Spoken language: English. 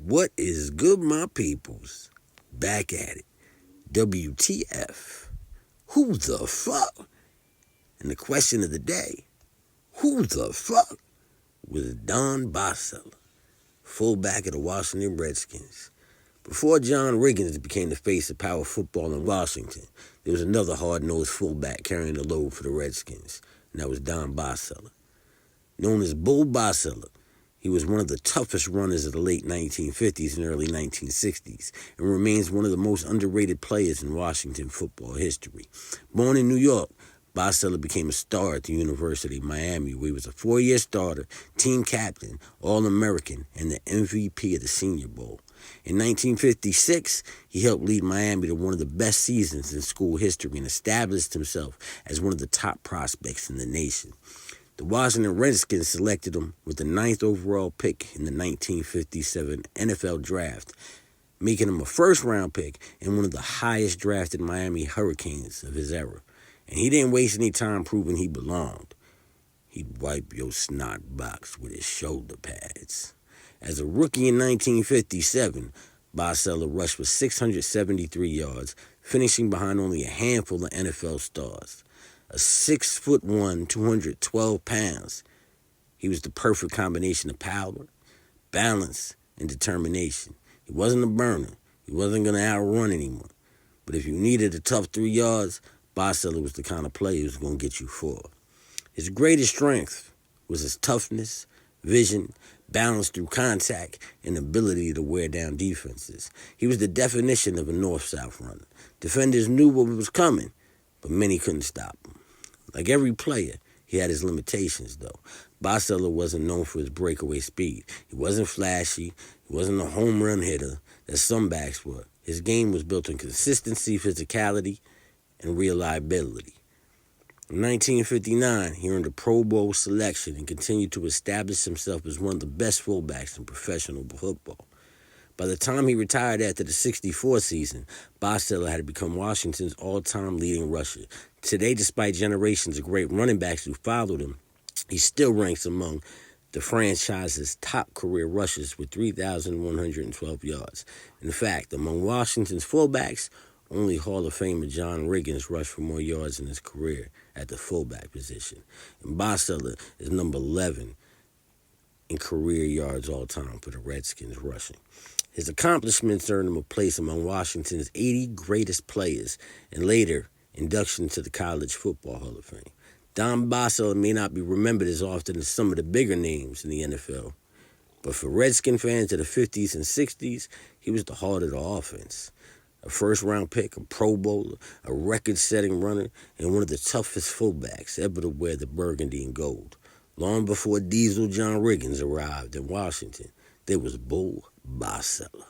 What is good, my peoples? Back at it. WTF? Who the fuck? And the question of the day, who the fuck was Don Bosseler, fullback of the Washington Redskins? Before John Riggins became the face of power football in Washington, there was another hard-nosed fullback carrying the load for the Redskins, and that was Don Bosseler. Known as Bull Bosseler, he was one of the toughest runners of the late 1950s and early 1960s, and remains one of the most underrated players in Washington football history. Born in New York, Bosseler became a star at the University of Miami, where he was a 4-year starter, team captain, All-American, and the MVP of the Senior Bowl. In 1956, he helped lead Miami to one of the best seasons in school history and established himself as one of the top prospects in the nation. The Washington Redskins selected him with the 9th overall pick in the 1957 NFL Draft, making him a first-round pick and one of the highest drafted Miami Hurricanes of his era. And he didn't waste any time proving he belonged. He'd wipe your snot box with his shoulder pads. As a rookie in 1957, Bosseler rushed for 673 yards, finishing behind only a handful of NFL stars. A 6'1", 212 pounds. He was the perfect combination of power, balance, and determination. He wasn't a burner. He wasn't going to outrun anyone. But if you needed a tough 3 yards, Bosseler was the kind of player who was going to get you 4. His greatest strength was his toughness, vision, balance through contact, and ability to wear down defenses. He was the definition of a north-south runner. Defenders knew what was coming, but many couldn't stop him. Like every player, he had his limitations, though. Bosseler wasn't known for his breakaway speed. He wasn't flashy. He wasn't a home run hitter that some backs were. His game was built on consistency, physicality, and reliability. In 1959, he earned a Pro Bowl selection and continued to establish himself as one of the best fullbacks in professional football. By the time he retired after the 64 season, Bosseler had become Washington's all-time leading rusher. Today, despite generations of great running backs who followed him, he still ranks among the franchise's top career rushers with 3,112 yards. In fact, among Washington's fullbacks, only Hall of Famer John Riggins rushed for more yards in his career at the fullback position. And Bosseler is number 11 in career yards all time for the Redskins rushing. His accomplishments earned him a place among Washington's 80 greatest players and later induction to the College Football Hall of Fame. Don Bosseler may not be remembered as often as some of the bigger names in the NFL, but for Redskin fans of the 50s and 60s, he was the heart of the offense. A first-round pick, a Pro Bowler, a record-setting runner, and one of the toughest fullbacks ever to wear the burgundy and gold. Long before Diesel John Riggins arrived in Washington, there was Bull Bosseler.